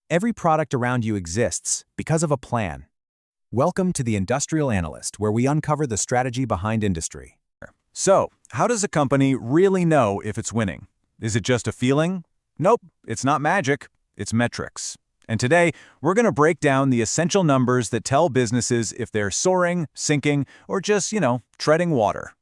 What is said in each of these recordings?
Every product around you exists because of a plan. Welcome to the Industrial Analyst, where we uncover the strategy behind industry. So, how does a company really know if it's winning? Is it just a feeling? Nope, it's not magic, it's metrics. And today, we're going to break down the essential numbers that tell businesses if they're soaring, sinking, or just, treading water.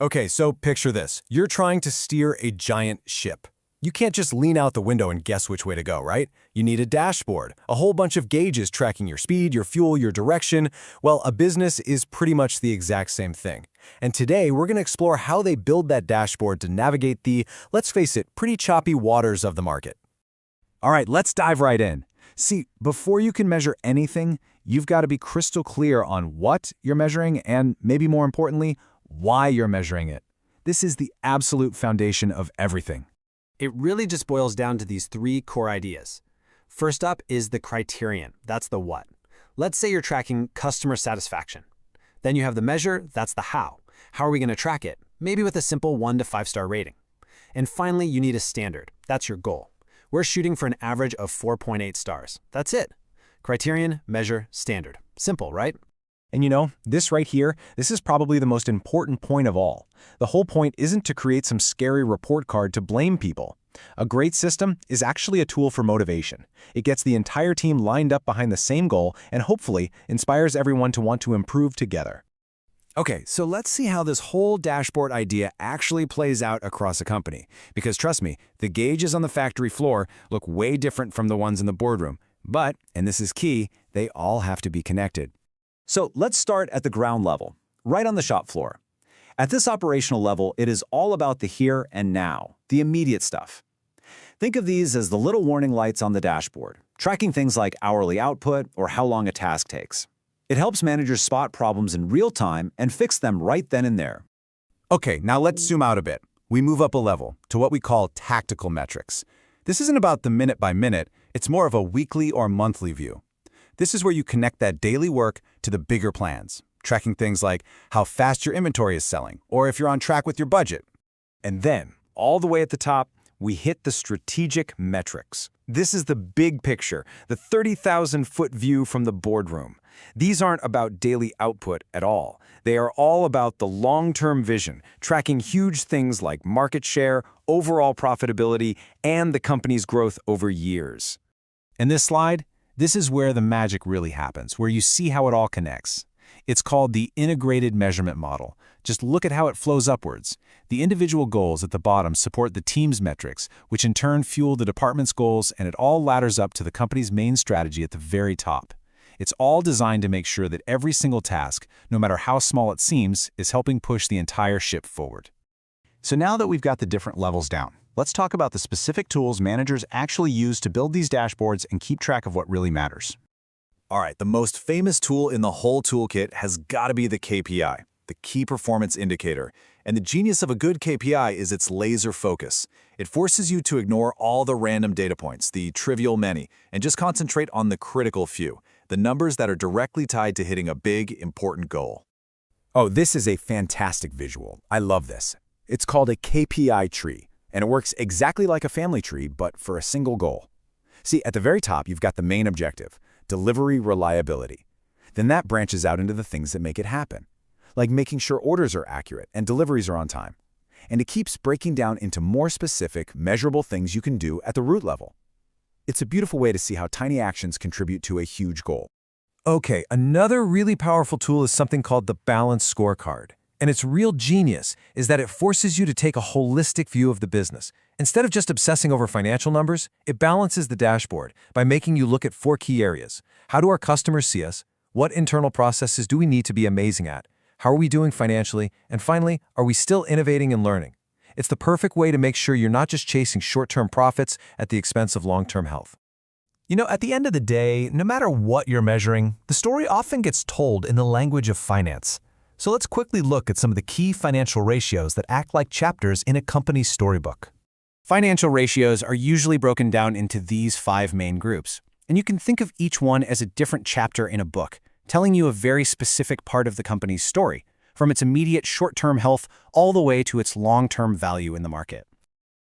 Okay, so picture this. You're trying to steer a giant ship. You can't just lean out the window and guess which way to go, right? You need a dashboard, a whole bunch of gauges tracking your speed, your fuel, your direction. Well, a business is pretty much the exact same thing. And today, we're going to explore how they build that dashboard to navigate the, let's face it, pretty choppy waters of the market. All right, let's dive right in. See, before you can measure anything, you've got to be crystal clear on what you're measuring and, maybe more importantly, why you're measuring it. This is the absolute foundation of everything. It really just boils down to these three core ideas. First up is the criterion. That's the what. Let's say you're tracking customer satisfaction. Then you have the measure. That's the how. How are we going to track it? Maybe with a simple 1 to 5-star rating. And finally, you need a standard. That's your goal. We're shooting for an average of 4.8 stars. That's it. Criterion, measure, standard. Simple, right? And this right here, this is probably the most important point of all. The whole point isn't to create some scary report card to blame people. A great system is actually a tool for motivation. It gets the entire team lined up behind the same goal and hopefully inspires everyone to want to improve together. Okay, so let's see how this whole dashboard idea actually plays out across a company. Because trust me, the gauges on the factory floor look way different from the ones in the boardroom. But, and this is key, they all have to be connected. So let's start at the ground level, right on the shop floor. At this operational level, it is all about the here and now, the immediate stuff. Think of these as the little warning lights on the dashboard, tracking things like hourly output or how long a task takes. It helps managers spot problems in real time and fix them right then and there. Okay, now let's zoom out a bit. We move up a level to what we call tactical metrics. This isn't about the minute by minute, it's more of a weekly or monthly view. This is where you connect that daily work to the bigger plans, tracking things like how fast your inventory is selling or if you're on track with your budget. And then, all the way at the top, we hit the strategic metrics. This is the big picture, the 30,000-foot view from the boardroom. These aren't about daily output at all. They are all about the long-term vision, tracking huge things like market share, overall profitability, and the company's growth over years. In this slide, this is where the magic really happens, where you see how it all connects. It's called the integrated measurement model. Just look at how it flows upwards. The individual goals at the bottom support the team's metrics, which in turn fuel the department's goals, and it all ladders up to the company's main strategy at the very top. It's all designed to make sure that every single task, no matter how small it seems, is helping push the entire ship forward. So now that we've got the different levels down, let's talk about the specific tools managers actually use to build these dashboards and keep track of what really matters. All right, the most famous tool in the whole toolkit has got to be the KPI, the Key Performance Indicator. And the genius of a good KPI is its laser focus. It forces you to ignore all the random data points, the trivial many, and just concentrate on the critical few, the numbers that are directly tied to hitting a big, important goal. Oh, this is a fantastic visual. I love this. It's called a KPI tree, and it works exactly like a family tree, but for a single goal. See, at the very top, you've got the main objective, delivery reliability. Then that branches out into the things that make it happen, like making sure orders are accurate and deliveries are on time. And it keeps breaking down into more specific, measurable things you can do at the root level. It's a beautiful way to see how tiny actions contribute to a huge goal. Okay, another really powerful tool is something called the Balanced Scorecard. And its real genius is that it forces you to take a holistic view of the business. Instead of just obsessing over financial numbers, it balances the dashboard by making you look at 4 key areas. How do our customers see us? What internal processes do we need to be amazing at? How are we doing financially? And finally, are we still innovating and learning? It's the perfect way to make sure you're not just chasing short-term profits at the expense of long-term health. At the end of the day, no matter what you're measuring, the story often gets told in the language of finance. So let's quickly look at some of the key financial ratios that act like chapters in a company's storybook. Financial ratios are usually broken down into these 5 main groups, and you can think of each one as a different chapter in a book, telling you a very specific part of the company's story, from its immediate short-term health all the way to its long-term value in the market.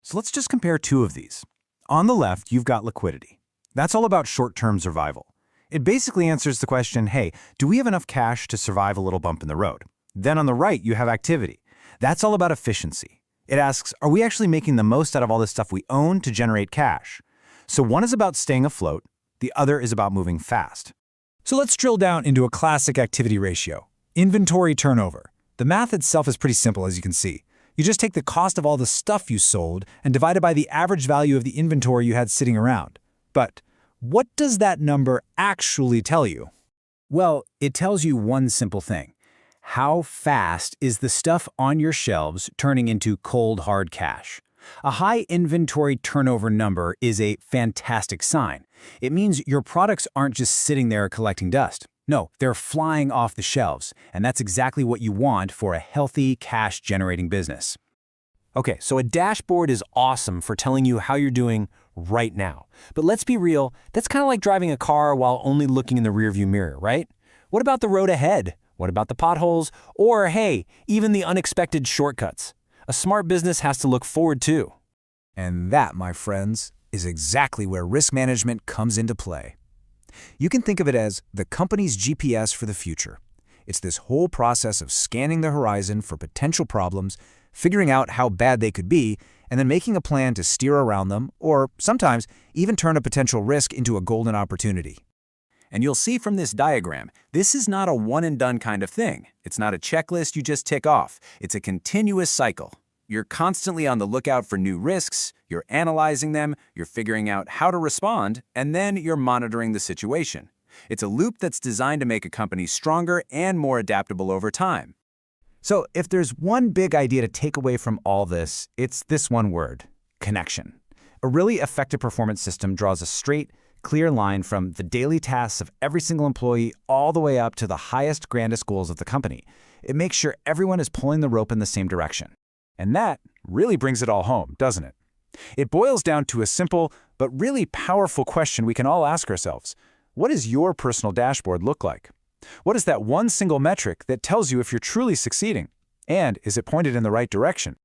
So let's just compare 2 of these. On the left, you've got liquidity. That's all about short-term survival. It basically answers the question, hey, do we have enough cash to survive a little bump in the road? Then on the right, you have activity. That's all about efficiency. It asks, are we actually making the most out of all this stuff we own to generate cash? So one is about staying afloat, the other is about moving fast. So let's drill down into a classic activity ratio, inventory turnover. The math itself is pretty simple, as you can see. You just take the cost of all the stuff you sold and divide it by the average value of the inventory you had sitting around. But what does that number actually tell you? Well, it tells you one simple thing. How fast is the stuff on your shelves turning into cold, hard cash? A high inventory turnover number is a fantastic sign. It means your products aren't just sitting there collecting dust. No, they're flying off the shelves, and that's exactly what you want for a healthy, cash-generating business. Okay, so a dashboard is awesome for telling you how you're doing right now. But let's be real, that's kind of like driving a car while only looking in the rearview mirror, right? What about the road ahead? What about the potholes? Or, hey, even the unexpected shortcuts? A smart business has to look forward too. And that, my friends, is exactly where risk management comes into play. You can think of it as the company's GPS for the future. It's this whole process of scanning the horizon for potential problems, figuring out how bad they could be, and then making a plan to steer around them, or sometimes even turn a potential risk into a golden opportunity. And you'll see from this diagram, this is not a one-and-done kind of thing. It's not a checklist you just tick off. It's a continuous cycle. You're constantly on the lookout for new risks, you're analyzing them, you're figuring out how to respond, and then you're monitoring the situation. It's a loop that's designed to make a company stronger and more adaptable over time. So if there's one big idea to take away from all this, it's this one word: connection. A really effective performance system draws a straight, clear line from the daily tasks of every single employee all the way up to the highest, grandest goals of the company. It makes sure everyone is pulling the rope in the same direction. And that really brings it all home, doesn't it? It boils down to a simple but really powerful question we can all ask ourselves. What does your personal dashboard look like? What is that one single metric that tells you if you're truly succeeding? And is it pointed in the right direction?